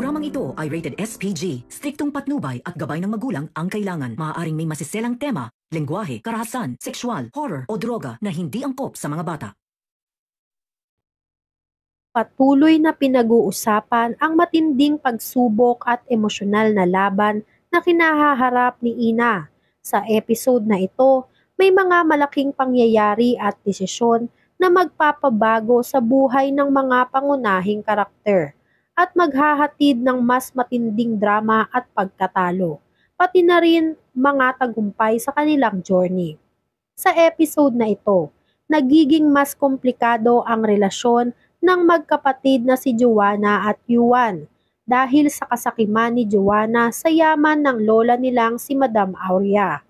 Programang ito ay rated SPG. Striktong patnubay at gabay ng magulang ang kailangan. Maaaring may masiselang tema, lengguwahe, karahasan, sexual, horror o droga na hindi angkop sa mga bata. Patuloy na pinag-uusapan ang matinding pagsubok at emosyonal na laban na kinahaharap ni Ina. Sa episode na ito, may mga malaking pangyayari at desisyon na magpapabago sa buhay ng mga pangunahing karakter at maghahatid ng mas matinding drama at pagkatalo, pati na rin mga tagumpay sa kanilang journey. Sa episode na ito, nagiging mas komplikado ang relasyon ng magkapatid na si Joanna at Yuan dahil sa kasakiman ni Joanna sa yaman ng lola nilang si Madam Aurea.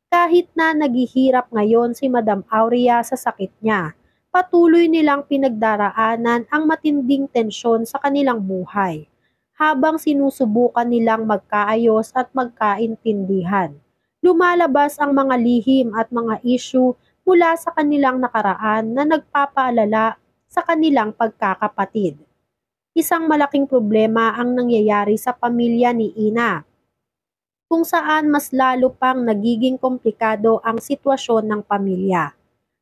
Kahit na naghihirap ngayon si Madam Aurea sa sakit niya, patuloy nilang pinagdaraanan ang matinding tensyon sa kanilang buhay habang sinusubukan nilang magkaayos at magkaintindihan. Lumalabas ang mga lihim at mga issue mula sa kanilang nakaraan na nagpapaalala sa kanilang pagkakapatid. Isang malaking problema ang nangyayari sa pamilya ni Ina, kung saan mas lalo pang nagiging komplikado ang sitwasyon ng pamilya.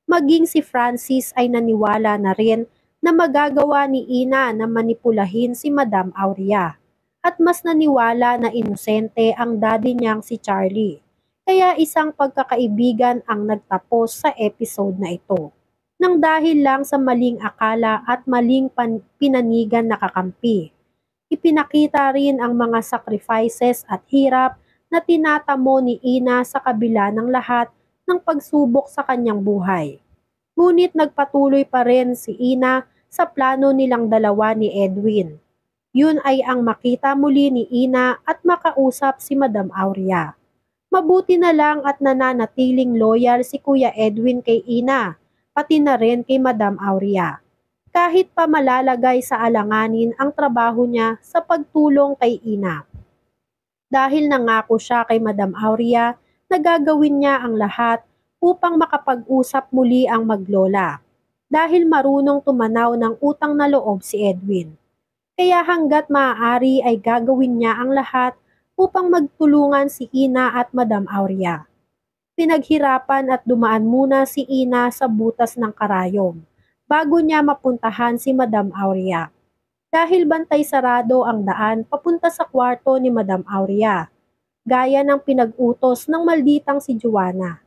Maging si Francis ay naniwala na rin na magagawa ni Ina na manipulahin si Madam Aurea at mas naniwala na inosente ang daddy niyang si Charlie. Kaya isang pagkakaibigan ang nagtapos sa episode na ito nang dahil lang sa maling akala at maling pinanigan na kakampi. Ipinakita rin ang mga sacrifices at hirap na tinatamo ni Ina sa kabila ng lahat ng pagsubok sa kanyang buhay. Ngunit nagpatuloy pa rin si Ina sa plano nilang dalawa ni Edwin. Yun ay ang makita muli ni Ina at makausap si Madam Aurea. Mabuti na lang at nananatiling loyal si Kuya Edwin kay Ina, pati na rin kay Madam Aurea. Kahit pa malalagay sa alanganin ang trabaho niya sa pagtulong kay Ina. Dahil nangako siya kay Madam Aurea na gagawin niya ang lahat upang makapag-usap muli ang maglola. Dahil marunong tumanaw ng utang na loob si Edwin. Kaya hanggat maaari ay gagawin niya ang lahat upang magtulungan si Ina at Madam Aurea. Pinaghirapan at dumaan muna si Ina sa butas ng karayom bago niya mapuntahan si Madam Aurea. Dahil bantay sarado ang daan papunta sa kwarto ni Madam Aurea, gaya ng pinag-utos ng malditang si Joanna.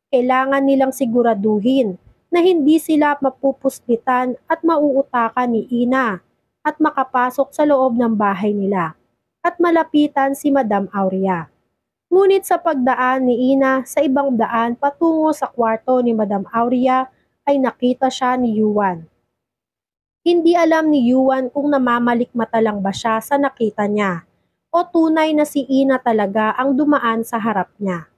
Kailangan nilang siguraduhin na hindi sila mapupuslitan at mauutakan ni Ina at makapasok sa loob ng bahay nila at malapitan si Madam Aurea. Ngunit sa pagdaan ni Ina sa ibang daan patungo sa kwarto ni Madam Aurea ay nakita siya ni Yuan. Hindi alam ni Yuan kung namamalikmata lang ba siya sa nakita niya o tunay na si Ina talaga ang dumaan sa harap niya.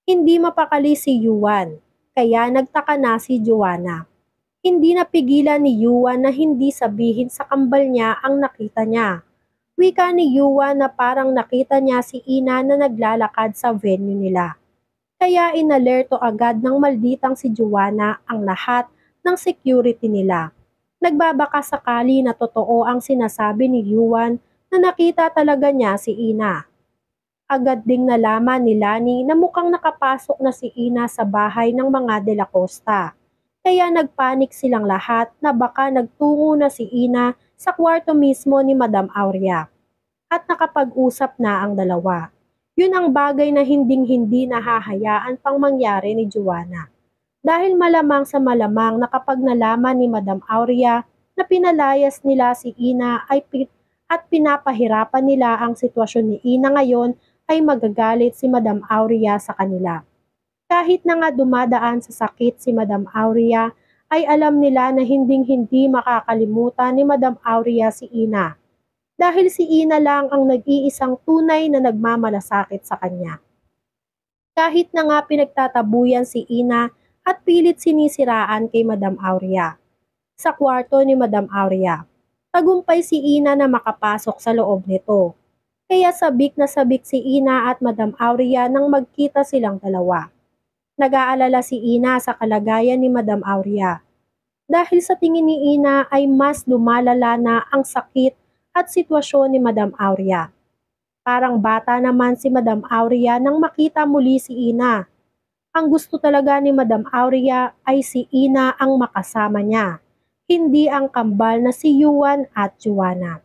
Hindi mapakali si Yuan, kaya nagtaka na si Joanna. Hindi napigilan ni Yuan na hindi sabihin sa kambal niya ang nakita niya. Wika ni Yuan na parang nakita niya si Ina na naglalakad sa venue nila. Kaya inalerto agad ng malditang si Joanna ang lahat ng security nila. Nagbabaka sakali na totoo ang sinasabi ni Yuan na nakita talaga niya si Ina. Agad ding nalaman ni Lani na mukhang nakapasok na si Ina sa bahay ng mga De La Costa. Kaya nagpanik silang lahat na baka nagtungo na si Ina sa kwarto mismo ni Madam Aurea. At nakapag-usap na ang dalawa. Yun ang bagay na hinding-hindi nahahayaan pang mangyari ni Joanna. Dahil malamang sa malamang na kapag nalaman ni Madam Aurea na pinalayas nila si Ina at pinapahirapan nila ang sitwasyon ni Ina ngayon ay magagalit si Madam Aurea sa kanila. Kahit na nga dumadaan sa sakit si Madam Aurea ay alam nila na hinding-hindi makakalimutan ni Madam Aurea si Ina. Dahil si Ina lang ang nag-iisang tunay na nagmamalasakit sa kanya. Kahit na nga pinagtatabuyan si Ina at pilit sinisiraan kay Madam Aurea. Sa kwarto ni Madam Aurea, tagumpay si Ina na makapasok sa loob nito. Kaya sabik na sabik si Ina at Madam Aurea nang magkita silang dalawa. Nag-aalala si Ina sa kalagayan ni Madam Aurea. Dahil sa tingin ni Ina ay mas lumalala na ang sakit at sitwasyon ni Madam Aurea. Parang bata naman si Madam Aurea nang makita muli si Ina. Ang gusto talaga ni Madam Aurea ay si Ina ang makasama niya, hindi ang kambal na si Yuan at Joanna.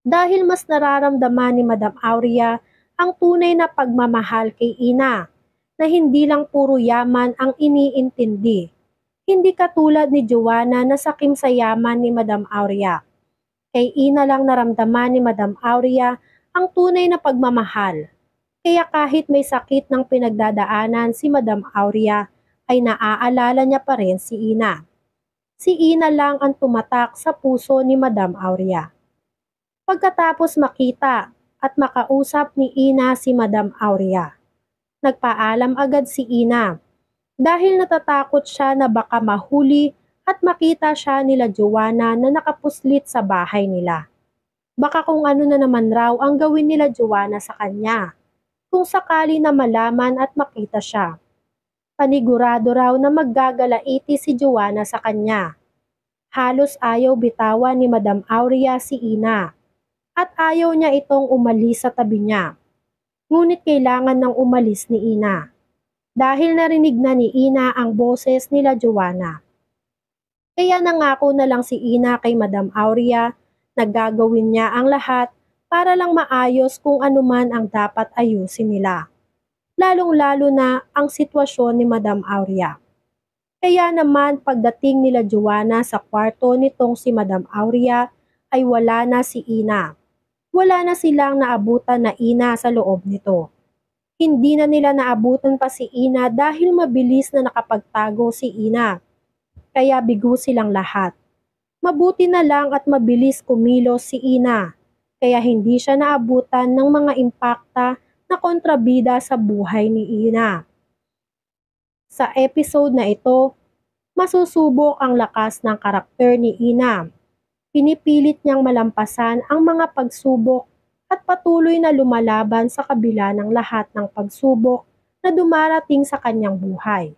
Dahil mas nararamdaman ni Madam Aurea ang tunay na pagmamahal kay Ina, na hindi lang puro yaman ang iniintindi. Hindi katulad ni Joanna na sakim sa yaman ni Madam Aurea. Kay Ina lang naramdaman ni Madam Aurea ang tunay na pagmamahal. Kaya kahit may sakit ng pinagdadaanan si Madam Aurea, ay naaalala niya pa rin si Ina. Si Ina lang ang tumatak sa puso ni Madam Aurea. Pagkatapos makita at makausap ni Ina si Madam Aurea, nagpaalam agad si Ina dahil natatakot siya na baka mahuli at makita siya nila Joanna na nakapuslit sa bahay nila. Baka kung ano na naman raw ang gawin nila Joanna sa kanya, kung sakali na malaman at makita siya. Panigurado raw na maggagalaiti si Joanna sa kanya. Halos ayaw bitawan ni Madam Aurea si Ina, at ayaw niya itong umalis sa tabi niya. Ngunit kailangan ng umalis ni Ina, dahil narinig na ni Ina ang boses nila Joanna. Kaya nangako na lang si Ina kay Madam Aurea na gagawin niya ang lahat para lang maayos kung ano man ang dapat ayusin nila. Lalong-lalo na ang sitwasyon ni Madam Aurea. Kaya naman pagdating nila Joanna sa kwarto nitong si Madam Aurea ay wala na si Ina. Wala na silang naabutan na Ina sa loob nito. Hindi na nila naabutan pa si Ina dahil mabilis na nakapagtago si Ina. Kaya bigo silang lahat. Mabuti na lang at mabilis kumilos si Ina, kaya hindi siya naabutan ng mga impakta na kontrabida sa buhay ni Ina. Sa episode na ito, masusubok ang lakas ng karakter ni Ina. Pinipilit niyang malampasan ang mga pagsubok at patuloy na lumalaban sa kabila ng lahat ng pagsubok na dumarating sa kanyang buhay.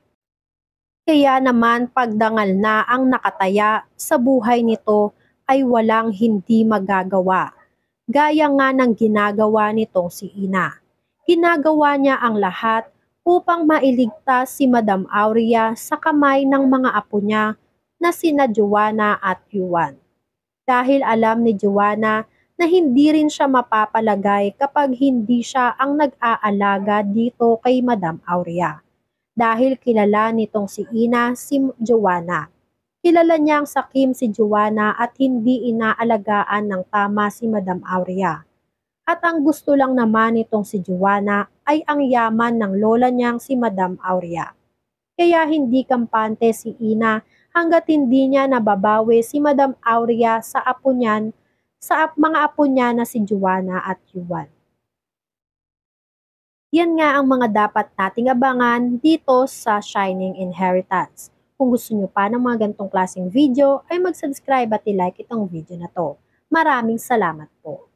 Kaya naman pagdangal na ang nakataya sa buhay nito ay walang hindi magagawa. Gaya nga ng ginagawa nitong si Ina. Ginagawa niya ang lahat upang mailigtas si Madam Aurea sa kamay ng mga apo niya na sina Joanna at Yuan. Dahil alam ni Joanna na hindi rin siya mapapalagay kapag hindi siya ang nag-aalaga dito kay Madam Aurea. Dahil kilala nitong si Ina si Joanna. Kilala niyang sakim si Joanna at hindi inaalagaan ng tama si Madam Aurea. At ang gusto lang naman nitong si Joanna ay ang yaman ng lola niyang si Madam Aurea. Kaya hindi kampante si Ina hanggat hindi niya nababawi si Madam Aurea sa mga apo niya na si Joanna at Yuan. Yan nga ang mga dapat nating abangan dito sa Shining Inheritance. Kung gusto nyo pa ng mga ganitong klaseng video, ay mag-subscribe at i-like itong video na to. Maraming salamat po.